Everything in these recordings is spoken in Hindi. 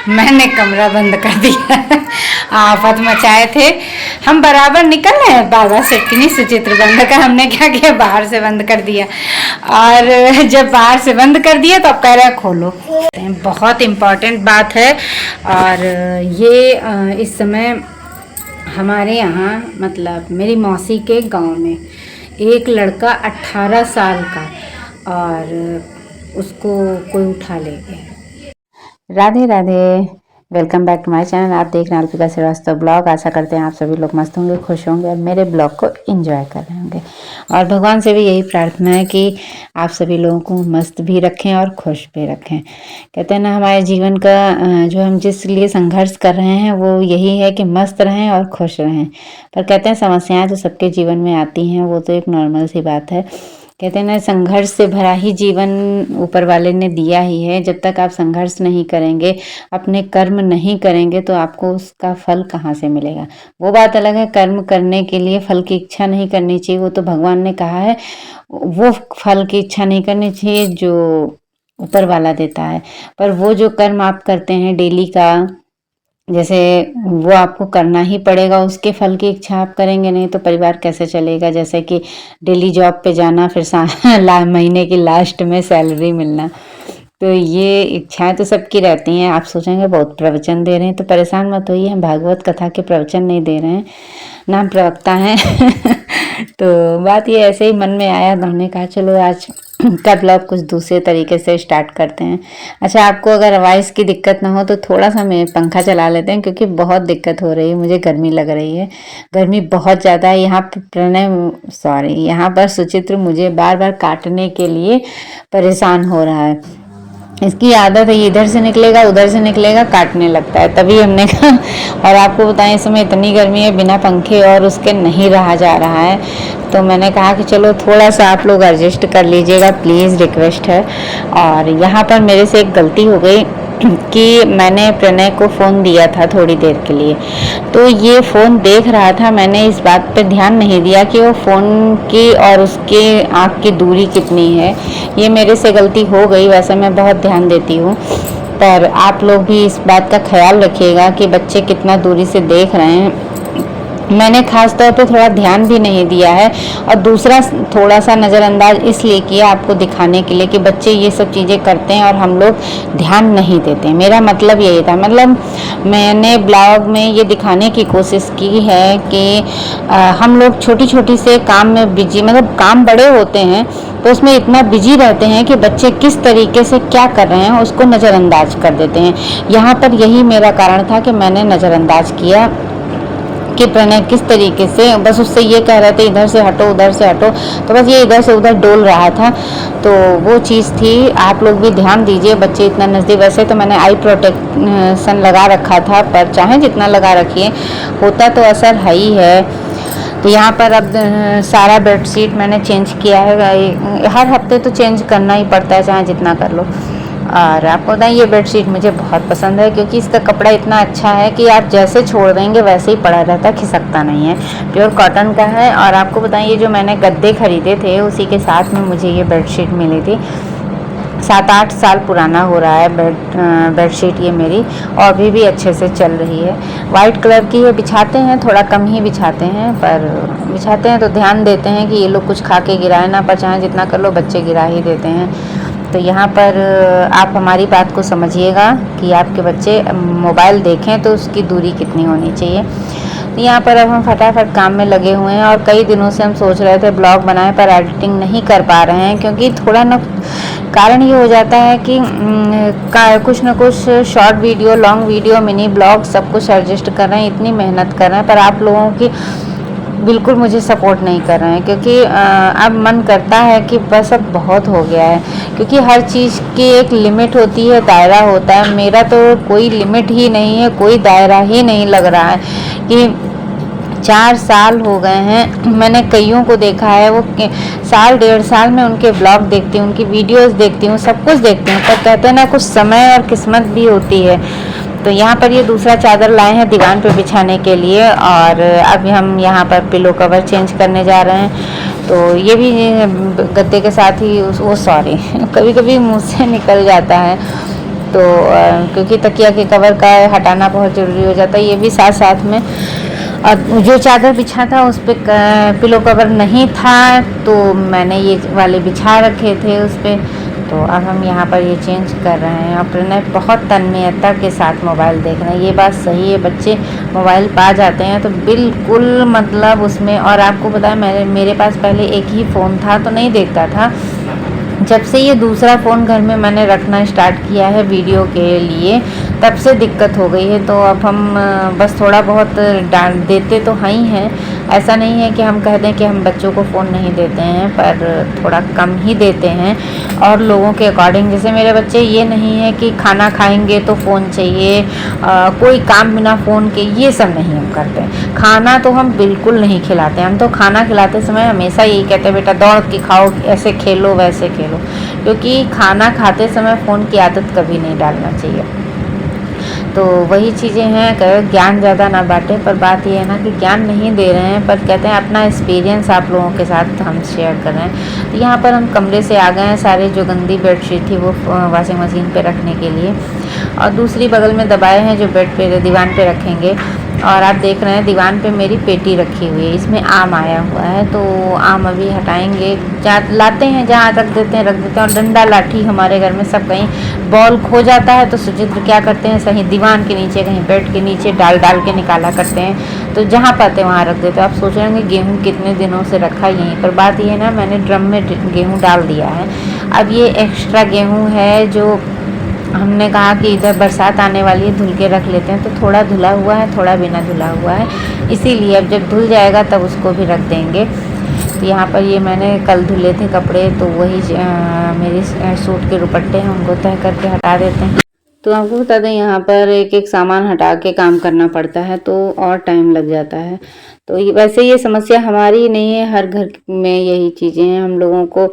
मैंने कमरा बंद कर दिया। आफत मचाए थे। हम बराबर निकल रहे हैं बाबा से कि नहीं सुचित्र बंद कर, हमने क्या किया बाहर से बंद कर दिया। और जब बाहर से बंद कर दिया तो अब कह रहे हैं खोलो। बहुत इम्पोर्टेंट बात है। और ये इस समय हमारे यहाँ मतलब मेरी मौसी के गांव में एक लड़का 18 साल का और उसको कोई उठा ले गया। Radhe Radhe, welcome back to my channel. आप देख रहे हैं अल्पिका श्रीवास्तव ब्लॉग। आशा करते हैं आप सभी लोग मस्त होंगे, खुश होंगे और मेरे ब्लॉग को एंजॉय कर रहे होंगे। और भगवान से भी यही प्रार्थना है कि आप सभी लोगों को मस्त भी रखें और खुश भी रखें। कहते हैं ना, हमारे जीवन का जो हम जिस लिए संघर्ष कर रहे हैं वो यही है कि मस्त रहें और खुश रहें। पर कहते हैं समस्याएं तो सबके जीवन में आती हैं, वो तो एक नॉर्मल सी बात है। कहते हैं ना, संघर्ष से भरा ही जीवन ऊपर वाले ने दिया ही है। जब तक आप संघर्ष नहीं करेंगे, अपने कर्म नहीं करेंगे तो आपको उसका फल कहाँ से मिलेगा। वो बात अलग है, कर्म करने के लिए फल की इच्छा नहीं करनी चाहिए, वो तो भगवान ने कहा है। वो फल की इच्छा नहीं करनी चाहिए जो ऊपर वाला देता है। पर वो जो कर्म आप करते हैं डेली का, जैसे वो आपको करना ही पड़ेगा। उसके फल की इच्छा आप करेंगे नहीं तो परिवार कैसे चलेगा। जैसे कि डेली जॉब पे जाना, फिर महीने की लास्ट में सैलरी मिलना, तो ये इच्छाएं तो सबकी रहती हैं। आप सोचेंगे बहुत प्रवचन दे रहे हैं, तो परेशान मत होइए, हम भागवत कथा के प्रवचन नहीं दे रहे हैं, नाम प्रवक्ता हैं। तो बात ये ऐसे ही मन में आया तो हमने कहा चलो आज का ब्लॉग कुछ दूसरे तरीके से स्टार्ट करते हैं। अच्छा, आपको अगर वॉइस की दिक्कत ना हो तो थोड़ा सा मैं पंखा चला लेते हैं, क्योंकि बहुत दिक्कत हो रही है, मुझे गर्मी लग रही है। गर्मी बहुत ज़्यादा है। यहाँ पर यहाँ पर सुचित्र मुझे बार बार काटने के लिए परेशान हो रहा है। इसकी आदत है, इधर से निकलेगा उधर से निकलेगा, काटने लगता है। तभी हमने कहा, और आपको बताएं इस समय इतनी गर्मी है, बिना पंखे और उसके नहीं रहा जा रहा है। तो मैंने कहा कि चलो थोड़ा सा आप लोग एडजस्ट कर लीजिएगा, प्लीज़, रिक्वेस्ट है। और यहाँ पर मेरे से एक गलती हो गई कि मैंने प्रणय को फ़ोन दिया था थोड़ी देर के लिए, तो ये फ़ोन देख रहा था। मैंने इस बात पे ध्यान नहीं दिया कि वो फ़ोन की और उसके आँख की दूरी कितनी है। ये मेरे से गलती हो गई, वैसे मैं बहुत ध्यान देती हूँ, पर आप लोग भी इस बात का ख्याल रखिएगा कि बच्चे कितना दूरी से देख रहे हैं। मैंने खास तौर पे थोड़ा ध्यान भी नहीं दिया है, और दूसरा थोड़ा सा नज़रअंदाज इसलिए किया आपको दिखाने के लिए कि बच्चे ये सब चीज़ें करते हैं और हम लोग ध्यान नहीं देते। मेरा मतलब यही था, मतलब मैंने ब्लॉग में ये दिखाने की कोशिश की है कि हम लोग छोटी छोटी से काम में बिजी, मतलब काम बड़े होते हैं तो उसमें इतना बिजी रहते हैं कि बच्चे किस तरीके से क्या कर रहे हैं उसको नज़रअंदाज कर देते हैं। यहाँ पर यही मेरा कारण था कि मैंने नज़रअंदाज किया कि प्रणय किस तरीके से बस उससे ये कह रहे थे इधर से हटो उधर से हटो, तो बस ये इधर से उधर डोल रहा था। तो वो चीज़ थी, आप लोग भी ध्यान दीजिए, बच्चे इतना नज़दीक। वैसे तो मैंने आई प्रोटेक्शन लगा रखा था, पर चाहे जितना लगा रखिए होता तो असर है ही है। तो यहाँ पर अब सारा बेडशीट मैंने चेंज किया है। हर हफ्ते तो चेंज करना ही पड़ता है, चाहे जितना कर लो। और आपको बताएं ये बेडशीट मुझे बहुत पसंद है, क्योंकि इसका कपड़ा इतना अच्छा है कि आप जैसे छोड़ देंगे वैसे ही पड़ा रहता है, खिसकता नहीं है। प्योर कॉटन का है। और आपको बताएं ये जो मैंने गद्दे खरीदे थे उसी के साथ में मुझे ये बेडशीट मिली थी। 7-8 साल पुराना हो रहा है बेडशीट ये मेरी, और अभी भी अच्छे से चल रही है। वाइट कलर की है। बिछाते हैं थोड़ा कम ही बिछाते हैं, पर बिछाते हैं तो ध्यान देते हैं कि ये लोग कुछ खा के गिराए ना, पर चाहे जितना कर लो बच्चे गिरा ही देते हैं। तो यहाँ पर आप हमारी बात को समझिएगा कि आपके बच्चे मोबाइल देखें तो उसकी दूरी कितनी होनी चाहिए। तो यहाँ पर अब हम फटाफट काम में लगे हुए हैं, और कई दिनों से हम सोच रहे थे ब्लॉग बनाएं, पर एडिटिंग नहीं कर पा रहे हैं, क्योंकि थोड़ा ना कारण ये हो जाता है कि कुछ ना कुछ short video, long video, mini blog सब कुछ एडजस्ट कर रहे हैं, इतनी मेहनत कर रहे हैं, पर आप लोगों की बिल्कुल मुझे सपोर्ट नहीं कर रहे हैं। क्योंकि अब मन करता है कि बस अब बहुत हो गया है, क्योंकि हर चीज़ की एक लिमिट होती है, दायरा होता है। मेरा तो कोई लिमिट ही नहीं है, कोई दायरा ही नहीं लग रहा है कि 4 साल हो गए हैं। मैंने कईयों को देखा है, वो साल 1.5 साल में उनके ब्लॉग देखती हूँ, उनकी वीडियोस देखती हूँ, सब कुछ देखती हूँ, पर कहते हैं ना कुछ समय और किस्मत भी होती है। तो यहाँ पर ये दूसरा चादर लाए हैं दीवान पे बिछाने के लिए, और अभी हम यहाँ पर पिलो कवर चेंज करने जा रहे हैं। तो ये भी गद्दे के साथ ही वो कभी कभी मुँह से निकल जाता है, तो क्योंकि तकिया के कवर का हटाना बहुत ज़रूरी हो जाता है। ये भी साथ साथ में जो चादर बिछा था उस पर पिलो कवर नहीं था, तो मैंने ये वाले बिछा रखे थे उस पर। तो अब हम यहाँ पर ये चेंज कर रहे हैं। और प्रणय बहुत तन्मयता के साथ मोबाइल देख रहे हैं। ये बात सही है, बच्चे मोबाइल पा जाते हैं तो बिल्कुल मतलब उसमें। और आपको पता है मेरे पास पहले एक ही फ़ोन था तो नहीं देखता था। जब से ये दूसरा फ़ोन घर में मैंने रखना स्टार्ट किया है वीडियो के लिए, तब से दिक्कत हो गई है। तो अब हम बस थोड़ा बहुत डांट देते तो हैं ही हैं, ऐसा नहीं है कि हम कह दें कि हम बच्चों को फ़ोन नहीं देते हैं, पर थोड़ा कम ही देते हैं। और लोगों के अकॉर्डिंग, जैसे मेरे बच्चे ये नहीं है कि खाना खाएंगे तो फ़ोन चाहिए, कोई काम बिना फ़ोन के, ये सब नहीं हम करते। खाना तो हम बिल्कुल नहीं खिलाते। हम तो खाना खिलाते समय हमेशा यही कहते हैं, बेटा दौड़ के खाओ, ऐसे खेलो वैसे खेलो, क्योंकि खाना खाते समय फ़ोन की आदत कभी नहीं डालना चाहिए। तो वही चीज़ें हैं, ज्ञान ज़्यादा ना बांटे, पर बात ये है ना कि ज्ञान नहीं दे रहे हैं, पर कहते हैं अपना एक्सपीरियंस आप लोगों के साथ हम शेयर कर रहे हैं। तो यहाँ पर हम कमरे से आ गए हैं, सारे जो गंदी बेडशीट थी वो वॉशिंग मशीन पे रखने के लिए, और दूसरी बगल में दबाए हैं जो बेड पे दीवान पे रखेंगे। और आप देख रहे हैं दीवान पे मेरी पेटी रखी हुई है, इसमें आम आया हुआ है, तो आम अभी हटाएंगे। लाते हैं जहाँ रख देते हैं। और डंडा लाठी हमारे घर में सब, कहीं बॉल खो जाता है तो सुचित्र क्या करते हैं, सही दीवान के नीचे कहीं बेड के नीचे डाल के निकाला करते हैं, तो जहाँ पाते हैं वहाँ रख देते हैं। आप सोच रहे हैं गेहूँ कितने दिनों से रखा यहीं पर। बात ये है ना, मैंने ड्रम में गेहूँ डाल दिया है। अब ये एक्स्ट्रा गेहूँ है जो हमने कहा कि इधर बरसात आने वाली है, धुल के रख लेते हैं, तो थोड़ा धुला हुआ है, थोड़ा बिना धुला हुआ है, इसीलिए अब जब धुल जाएगा तब उसको भी रख देंगे। तो यहाँ पर ये मैंने कल धुले थे कपड़े, तो वही मेरे सूट के दुपट्टे हैं, उनको तह करके हटा देते हैं। तो आपको बता दें यहाँ पर एक एक सामान हटा के काम करना पड़ता है, तो और टाइम लग जाता है। तो वैसे ये समस्या हमारी नहीं है, हर घर में यही चीज़ें हैं, हम लोगों को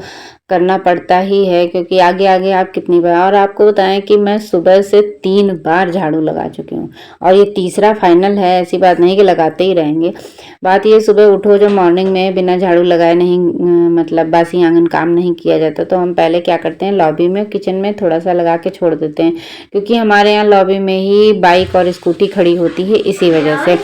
करना पड़ता ही है, क्योंकि आगे आगे आप कितनी बार। और आपको बताएं कि मैं सुबह से 3 बार झाड़ू लगा चुकी हूँ, और ये तीसरा फाइनल है, ऐसी बात नहीं कि लगाते ही रहेंगे। बात ये, सुबह उठो जो मॉर्निंग में बिना झाड़ू लगाए नहीं, मतलब बासी आंगन काम नहीं किया जाता, तो हम पहले क्या करते हैं, लॉबी में किचन में थोड़ा सा लगा के छोड़ देते हैं, क्योंकि हमारे यहाँ लॉबी में ही बाइक और स्कूटी खड़ी होती है, इसी वजह से।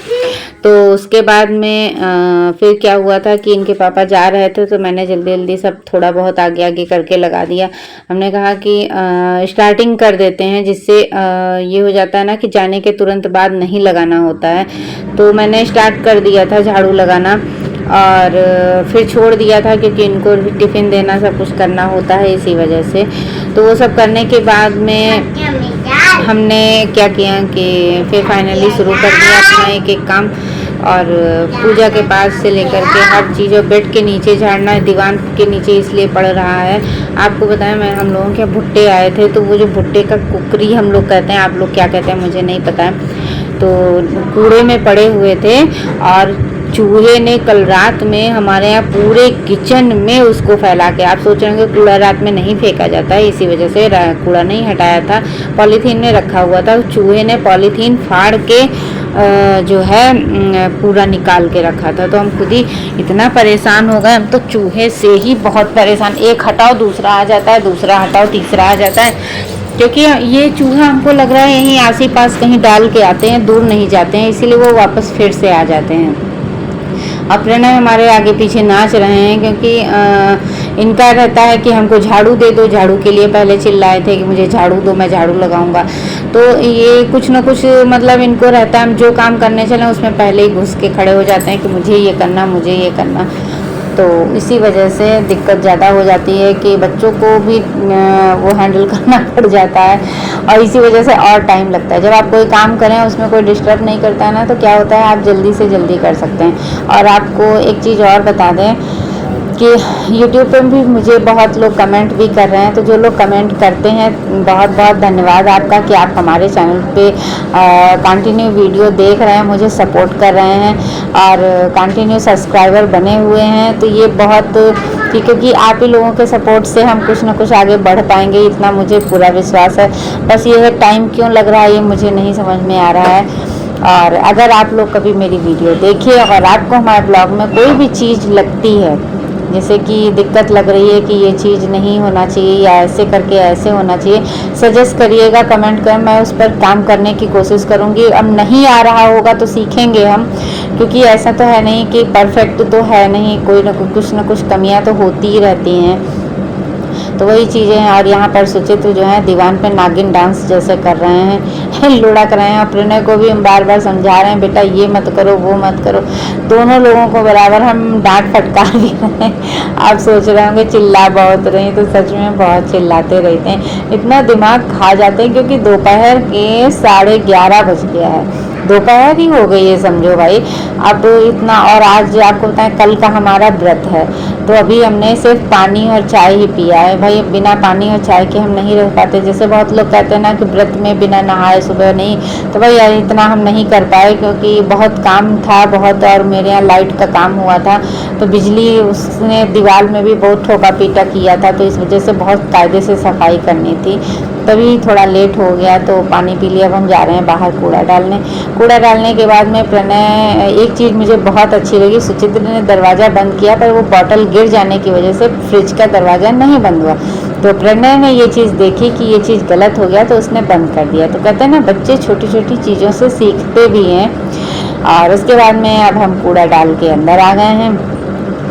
तो उसके बाद में फिर क्या हुआ था कि इनके पापा जा रहे थे, तो मैंने जल्दी जल्दी सब थोड़ा बहुत आगे आगे करके लगा दिया। हमने कहा कि स्टार्टिंग कर देते हैं, जिससे ये हो जाता है ना कि जाने के तुरंत बाद नहीं लगाना होता है। तो मैंने स्टार्ट कर दिया था झाड़ू लगाना, और फिर छोड़ दिया था क्योंकि इनको टिफ़िन देना सब कुछ करना होता है, इसी वजह से। तो वो सब करने के बाद में हमने क्या किया कि फिर फाइनली शुरू कर दिया अपना एक एक काम। और पूजा के पास से लेकर के हर चीज़, और बेड के नीचे झाड़ना, दीवान के नीचे इसलिए पड़ रहा है। आपको बताया, मैं हम लोगों के भुट्टे आए थे, तो वो जो भुट्टे का कुकरी हम लोग कहते हैं, आप लोग क्या कहते हैं मुझे नहीं पता है, तो कूड़े में पड़े हुए थे, और चूहे ने कल रात में हमारे यहाँ पूरे किचन में उसको फैला के, आप सोच रहे होंगे कूड़ा रात में नहीं फेंका जाता है, इसी वजह से कूड़ा नहीं हटाया था, पॉलीथीन में रखा हुआ था। चूहे ने पॉलीथीन फाड़ के जो है पूरा निकाल के रखा था। तो हम खुद ही इतना परेशान हो गए, हम तो चूहे से ही बहुत परेशान, एक हटाओ दूसरा आ जाता है, दूसरा हटाओ तीसरा आ जाता है, क्योंकि ये चूहा हमको लग रहा है यहीं आस पास कहीं डाल के आते हैं, दूर नहीं जाते हैं, इसीलिए वो वापस फिर से आ जाते हैं। अब प्रणय हमारे आगे पीछे नाच रहे हैं, क्योंकि इनका रहता है कि हमको झाड़ू दे दो। झाड़ू के लिए पहले चिल्लाए थे कि मुझे झाड़ू दो, मैं झाड़ू लगाऊंगा। तो ये कुछ न कुछ मतलब इनको रहता है, हम जो काम करने चले उसमें पहले ही घुस के खड़े हो जाते हैं कि मुझे ये करना, मुझे ये करना। तो इसी वजह से दिक्कत ज़्यादा हो जाती है कि बच्चों को भी वो हैंडल करना पड़ जाता है, और इसी वजह से और टाइम लगता है। जब आप कोई काम करें उसमें कोई डिस्टर्ब नहीं करता है ना, तो क्या होता है आप जल्दी से जल्दी कर सकते हैं। और आपको एक चीज़ और बता दें कि YouTube पे भी मुझे बहुत लोग कमेंट भी कर रहे हैं, तो जो लोग कमेंट करते हैं बहुत बहुत धन्यवाद आपका कि आप हमारे चैनल पे कंटिन्यू वीडियो देख रहे हैं, मुझे सपोर्ट कर रहे हैं, और कंटिन्यू सब्सक्राइबर बने हुए हैं। तो ये बहुत, क्योंकि आप ही लोगों के सपोर्ट से हम कुछ ना कुछ आगे बढ़ पाएंगे, इतना मुझे पूरा विश्वास है। बस ये है टाइम क्यों लग रहा है ये मुझे नहीं समझ में आ रहा है। और अगर आप लोग कभी मेरी वीडियो देखिए और आपको हमारे ब्लॉग में कोई भी चीज़ लगती है जैसे कि दिक्कत लग रही है कि ये चीज़ नहीं होना चाहिए या ऐसे करके ऐसे होना चाहिए, सजेस्ट करिएगा, कमेंट करें, मैं उस पर काम करने की कोशिश करूँगी। अब नहीं आ रहा होगा तो सीखेंगे हम, क्योंकि ऐसा तो है नहीं कि परफेक्ट तो है नहीं, कोई ना कुछ ना कुछ कमियाँ तो होती ही रहती हैं। तो वही चीज़ें हैं। और यहाँ पर सुचित्र जो है दीवान पे नागिन डांस जैसे कर रहे हैं, लुढ़क रहे हैं। और प्रणय को भी हम बार बार समझा रहे हैं, बेटा ये मत करो वो मत करो। दोनों लोगों को बराबर हम डांट फटकार भी रहे हैं। आप सोच रहे होंगे चिल्ला बहुत रहे हैं, तो सच में बहुत चिल्लाते रहते हैं, इतना दिमाग खा जाते हैं, क्योंकि दोपहर के 11:30 बज गया है, दोपहर ही हो गई है समझो भाई। अब इतना, और आज आपको बताएं कल का हमारा व्रत है, तो अभी हमने सिर्फ पानी और चाय ही पिया है भाई। बिना पानी और चाय के हम नहीं रह पाते। जैसे बहुत लोग कहते हैं ना कि व्रत में बिना नहाए सुबह नहीं, तो भाई इतना हम नहीं कर पाए, क्योंकि बहुत काम था बहुत, और मेरे यहाँ लाइट का काम हुआ था, तो बिजली उसने दीवार में भी बहुत ठोका पीटा किया था, तो इस वजह से बहुत कायदे से सफाई करनी थी, तभी थोड़ा लेट हो गया। तो पानी पी लिया। अब हम जा रहे हैं बाहर कूड़ा डालने। कूड़ा डालने के बाद में प्रणय, एक चीज़ मुझे बहुत अच्छी लगी, सुचित्र ने दरवाज़ा बंद किया, पर वो बॉटल गिर जाने की वजह से फ्रिज का दरवाज़ा नहीं बंद हुआ। तो प्रणय ने ये चीज़ देखी कि ये चीज़ गलत हो गया, तो उसने बंद कर दिया। तो कहते हैं ना, बच्चे छोटी छोटी चीज़ों से सीखते भी हैं। और उसके बाद में अब हम कूड़ा डाल के अंदर आ गए हैं।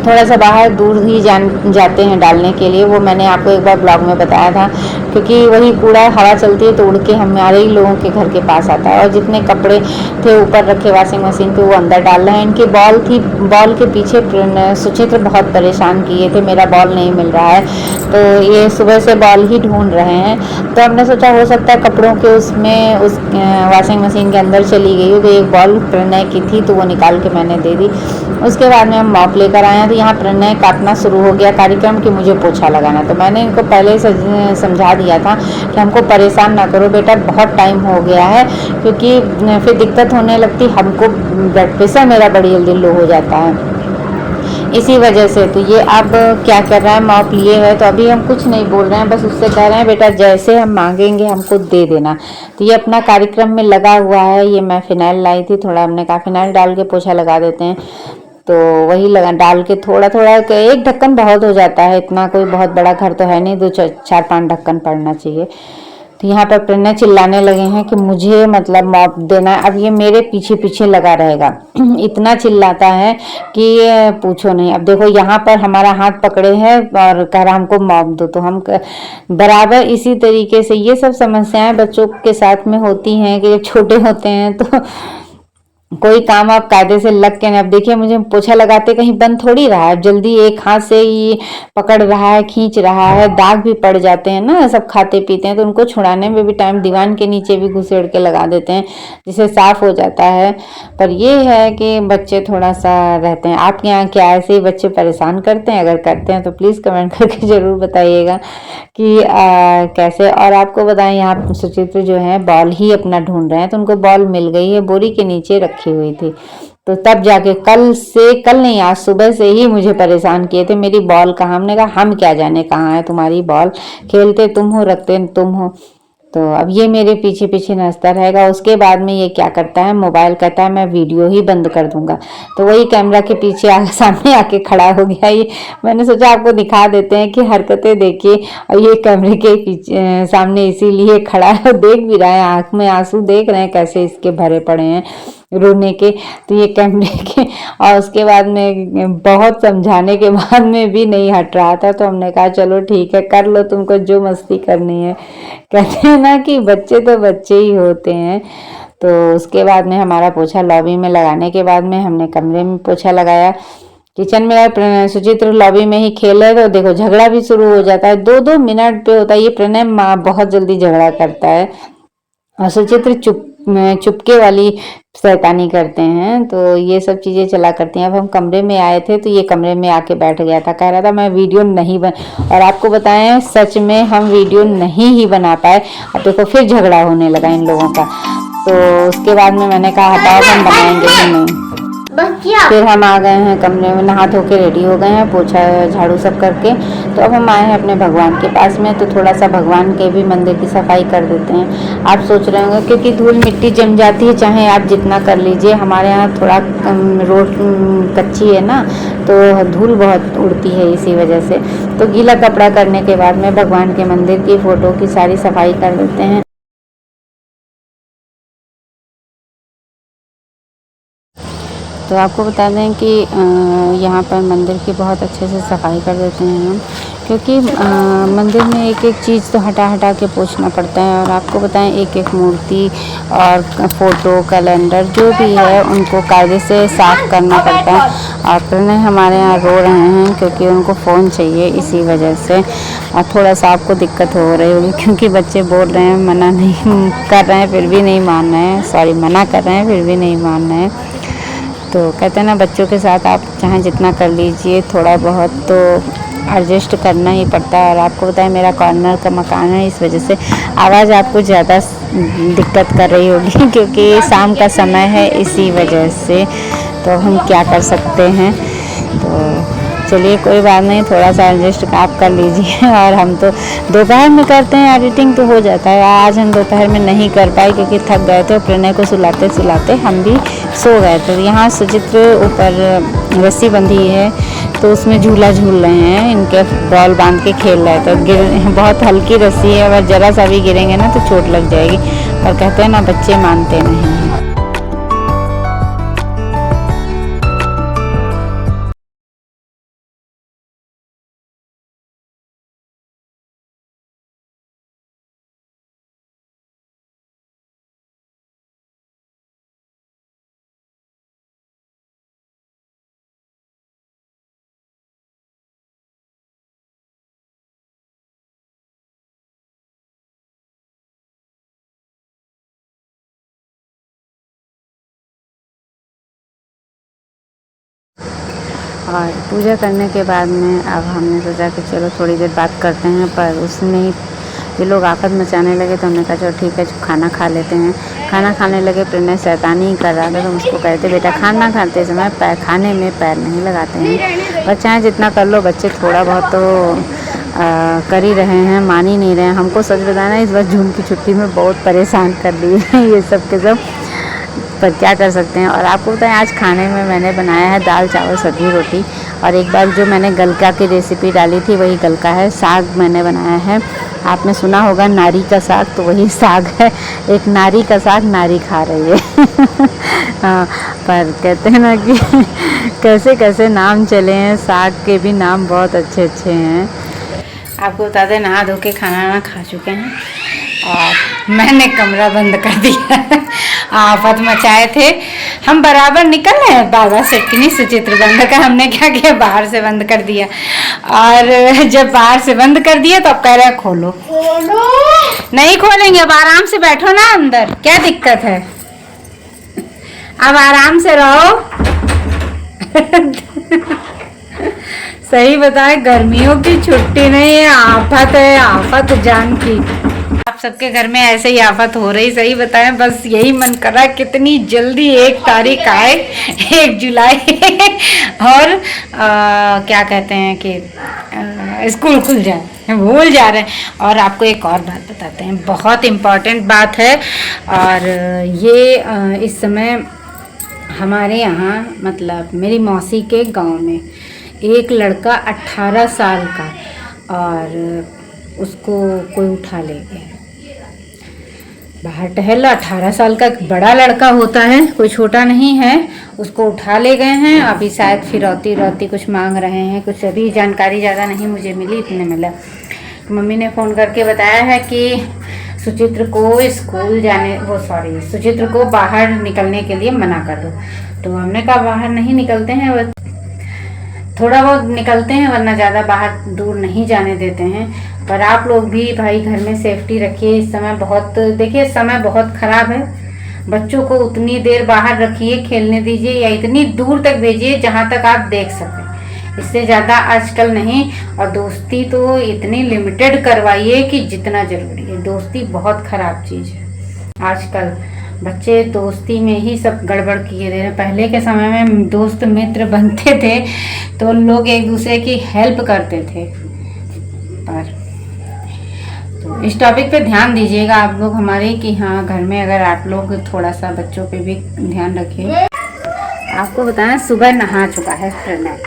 थोड़ा सा बाहर दूर ही जाते हैं डालने के लिए, वो मैंने आपको एक बार ब्लॉग में बताया था, क्योंकि वही कूड़ा हवा चलती है तो उड़ के हमारे ही लोगों के घर के पास आता है। और जितने कपड़े थे ऊपर रखे वॉशिंग मशीन पे, वो अंदर डाल रहे हैं। इनकी बॉल थी, बॉल के पीछे सुचित्र बहुत परेशान किए थे, मेरा बॉल नहीं मिल रहा है, तो ये सुबह से बॉल ही ढूंढ रहे हैं। तो हमने सोचा हो सकता है कपड़ों के उसमें उस वॉशिंग मशीन के अंदर चली गई हो, तो एक बॉल प्रणय की थी, तो वो निकाल के मैंने दे दी। उसके बाद में हम मॉप लेकर आए हैं। तो यहाँ प्रणय काटना शुरू हो गया कार्यक्रम कि मुझे पोछा लगाना। तो मैंने इनको पहले ही समझा दिया था कि हमको परेशान ना करो बेटा, बहुत टाइम हो गया है, क्योंकि फिर दिक्कत होने लगती, हमको ब्लड प्रेशर मेरा बड़ी जल्दी लो हो जाता है इसी वजह से। तो ये अब क्या कर रहा है, मॉप लिए है, तो अभी हम कुछ नहीं बोल रहे हैं, बस उससे कह रहे हैं बेटा जैसे हम मांगेंगे हमको दे देना। तो ये अपना कार्यक्रम में लगा हुआ है। ये मैं फिनाइल लाई थी, थोड़ा हमने कहा फिनाइल डाल के पोछा लगा देते हैं, तो वही लगा डाल के थोड़ा थोड़ा, एक ढक्कन बहुत हो जाता है, इतना कोई बहुत बड़ा घर तो है नहीं, 2 4 5 ढक्कन पड़ना चाहिए। तो यहाँ पर प्रणय चिल्लाने लगे हैं कि मुझे मतलब मॉप देना है। अब ये मेरे पीछे पीछे लगा रहेगा, इतना चिल्लाता है कि पूछो नहीं। अब देखो यहाँ पर हमारा हाथ पकड़े हैं और कह रहा हमको मॉप दो, तो हम बराबर इसी तरीके से ये सब समस्याएं बच्चों के साथ में होती हैं कि जब छोटे होते हैं तो कोई काम आप कायदे से लग के नहीं। अब देखिए मुझे पोछा लगाते कहीं बंद थोड़ी रहा है, जल्दी एक हाथ से ही पकड़ रहा है, खींच रहा है, दाग भी पड़ जाते हैं ना, सब खाते पीते हैं, तो उनको छुड़ाने में भी टाइम, दीवान के नीचे भी घुसेड़ के लगा देते हैं जिससे साफ हो जाता है। पर ये है कि बच्चे थोड़ा सा रहते हैं। आपके यहाँ क्या ऐसे ही बच्चे परेशान करते हैं? अगर करते हैं तो प्लीज़ कमेंट करके ज़रूर बताइएगा कि कैसे। और आपको बताएं यहाँ सुचित्र जो है बॉल ही अपना ढूंढ रहे हैं, तो उनको बॉल मिल गई है, बोरी के नीचे रखी हुई थी। तो तब जाके कल नहीं, आज सुबह से ही मुझे परेशान किए थे, मेरी बॉल कहाँ। हमने कहा हम क्या जाने कहाँ है तुम्हारी बॉल, खेलते तुम हो, रखते तुम हो। तो अब ये मेरे पीछे पीछे नाचता रहेगा। उसके बाद में ये क्या करता है, मोबाइल कहता है मैं वीडियो ही बंद कर दूंगा, तो वही कैमरा के पीछे सामने आके खड़ा हो गया। ये मैंने सोचा आपको दिखा देते हैं कि हरकतें देखिए। और ये कैमरे के पीछे सामने इसीलिए खड़ा है, देख भी रहा है, आंख में आंसू देख रहे हैं कैसे इसके भरे पड़े हैं रोने के। तो ये कैमरे के, और उसके बाद में बहुत समझाने के बाद में भी नहीं हट रहा था, तो हमने कहा चलो ठीक है कर लो तुमको जो मस्ती करनी है। कहते हैं ना कि बच्चे तो बच्चे ही होते हैं। तो उसके बाद में हमारा पोछा लॉबी में लगाने के बाद में हमने कमरे में पोछा लगाया। किचन में सुचित्र लॉबी में ही खेल रहे, तो देखो झगड़ा भी शुरू हो जाता है, 2-2 मिनट पे होता है। ये प्रणय बहुत जल्दी झगड़ा करता है और सुचित्र चुपके वाली शैतानी करते हैं, तो ये सब चीज़ें चला करती हैं। अब हम कमरे में आए थे, तो ये कमरे में आके बैठ गया था, कह रहा था मैं वीडियो नहीं और आपको बताएं सच में हम वीडियो नहीं ही बना पाए। अब देखो फिर झगड़ा होने लगा इन लोगों का। तो उसके बाद में मैंने कहा हटाओ, हम बनाएंगे ही नहीं। फिर हम आ गए हैं कमरे में, नहा धो के रेडी हो गए हैं, पोछा झाड़ू सब करके। तो अब हम आए हैं अपने भगवान के पास में, तो थोड़ा सा भगवान के भी मंदिर की सफाई कर देते हैं। आप सोच रहे होंगे क्योंकि धूल मिट्टी जम जाती है, चाहे आप जितना कर लीजिए। हमारे यहाँ थोड़ा रोड कच्ची है ना, तो धूल बहुत उड़ती है इसी वजह से। तो गीला कपड़ा करने के बाद में भगवान के मंदिर की फ़ोटो की सारी सफाई कर देते हैं। तो आपको बता दें कि यहाँ पर मंदिर की बहुत अच्छे से सफाई कर देते हैं हम, क्योंकि मंदिर में एक एक चीज़ तो हटा हटा के पोंछना पड़ता है। और आपको बताएं, एक एक मूर्ति और फ़ोटो कैलेंडर जो भी है उनको कायदे से साफ़ करना पड़ता है। और प्रणय हमारे यहाँ रो रहे हैं क्योंकि उनको फ़ोन चाहिए, इसी वजह से। और थोड़ा सा आपको दिक्कत हो रही होगी क्योंकि बच्चे बोल रहे हैं, मना नहीं कर रहे हैं फिर भी नहीं मान रहे हैं, सॉरी मना कर रहे हैं फिर भी नहीं मान रहे हैं। तो कहते हैं ना, बच्चों के साथ आप चाहे जितना कर लीजिए, थोड़ा बहुत तो एडजस्ट करना ही पड़ता है। और आपको बताएं, मेरा कॉर्नर का मकान है, इस वजह से आवाज़ आपको ज़्यादा दिक्कत कर रही होगी क्योंकि शाम का समय है, इसी वजह से। तो हम क्या कर सकते हैं। तो चलिए कोई बात नहीं, थोड़ा सा एडजस्ट आप कर लीजिए। और हम तो दोपहर में करते हैं एडिटिंग, तो हो जाता है। आज हम दोपहर में नहीं कर पाए क्योंकि थक गए थे और प्रणय को सुलाते सुलाते हम भी सो गए थे। यहाँ सुचित्र ऊपर रस्सी बंधी है, तो उसमें झूला झूल रहे हैं, इनके बॉल बांध के खेल रहे थे। तो बहुत हल्की रस्सी है, अगर ज़रा सा भी गिरेंगे ना तो चोट लग जाएगी। पर कहते हैं ना, बच्चे मानते नहीं हैं। और पूजा करने के बाद में अब हमने सोचा कि चलो थोड़ी देर बात करते हैं, पर उसमें ही ये लोग आफत मचाने लगे। तो हमने कहा चलो ठीक है, खाना खा लेते हैं। खाना खाने लगे, प्रणय शैतानी ही कर रहा था, तो उसको कहते बेटा खाना खाते समय खाने में पैर नहीं लगाते हैं। पर चाहे जितना कर लो, बच्चे थोड़ा बहुत तो कर ही रहे हैं, मान ही नहीं रहे हैं। हमको सच बताना, इस बार जून की छुट्टी में बहुत परेशान कर दिए हैं ये सब के सब, पर क्या कर सकते हैं। और आपको बताएं, आज खाने में मैंने बनाया है दाल चावल सब्जी रोटी। और एक बार जो मैंने गलका की रेसिपी डाली थी वही गलका है। साग मैंने बनाया है, आपने सुना होगा नारी का साग, तो वही साग है। एक नारी का साग नारी खा रही है हाँ, पर कहते हैं ना कि कैसे कैसे नाम चले हैं, साग के भी नाम बहुत अच्छे अच्छे हैं। आपको बता दें, नहा धो के खाना ना खा चुके हैं और मैंने कमरा बंद कर दिया आफत मचाए थे। हम बराबर निकल रहे हैं बाबा सेटकिनी सुचित्र बंद का, हमने क्या किया, बाहर से बंद कर दिया। और जब बाहर से बंद कर दिया तो अब कह रहे हैं खोलो। नहीं खोलेंगे, अब आराम से बैठो ना अंदर, क्या दिक्कत है, अब आराम से रहो सही बताए, गर्मियों की छुट्टी नहीं है, आफत है, आफत जान की। आप सबके घर में ऐसे ही आफत हो रही, सही बताएं, बस यही मन कर रहा है कितनी जल्दी 1 तारीख आए, 1 जुलाई और क्या कहते हैं कि स्कूल खुल जाए, भूल जा रहे हैं। और आपको एक और बात बताते हैं, बहुत इम्पॉर्टेंट बात है। और ये इस समय हमारे यहाँ, मतलब मेरी मौसी के गांव में एक लड़का 18 साल का, और उसको कोई उठा ले गया बाहर टहल। 18 साल का बड़ा लड़का होता है, कोई छोटा नहीं है, उसको उठा ले गए हैं। अभी शायद फिरौती रौती कुछ मांग रहे हैं, कुछ अभी जानकारी ज़्यादा नहीं मुझे मिली, इतने मिला। मम्मी ने फ़ोन करके बताया है कि सुचित्र को स्कूल जाने, सुचित्र को बाहर निकलने के लिए मना कर दो। तो हमने कहा बाहर नहीं निकलते हैं, थोड़ा बहुत निकलते हैं, वरना ज़्यादा बाहर दूर नहीं जाने देते हैं। पर आप लोग भी भाई घर में सेफ्टी रखिए। इस समय बहुत, देखिए समय बहुत ख़राब है, बच्चों को उतनी देर बाहर रखिए, खेलने दीजिए, या इतनी दूर तक भेजिए जहाँ तक आप देख सकें, इससे ज़्यादा आजकल नहीं। और दोस्ती तो इतनी लिमिटेड करवाइए कि जितना ज़रूरी है। दोस्ती बहुत ख़राब चीज़ है आजकल, बच्चे दोस्ती में ही सब गड़बड़ किए दे रहे। पहले के समय में दोस्त मित्र बनते थे तो लोग एक दूसरे की हेल्प करते थे। पर तो इस टॉपिक पे ध्यान दीजिएगा आप लोग हमारे, कि हाँ घर में अगर आप लोग थोड़ा सा बच्चों पे भी ध्यान रखिए। आपको बताएं, सुबह नहा चुका है प्रणय,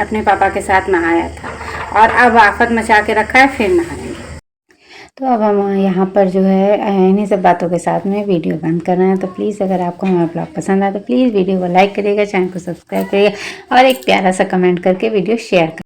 अपने पापा के साथ नहाया था और अब आफत मचा के रखा है, फिर नहाएंगे। तो अब हम यहाँ पर जो है इन्हीं सब बातों के साथ में वीडियो बंद कर रहे हैं। तो प्लीज़ अगर आपको हमारा ब्लॉग पसंद आए तो प्लीज़ वीडियो को लाइक करिएगा, चैनल को सब्सक्राइब करिएगा और एक प्यारा सा कमेंट करके वीडियो शेयर करिएगा।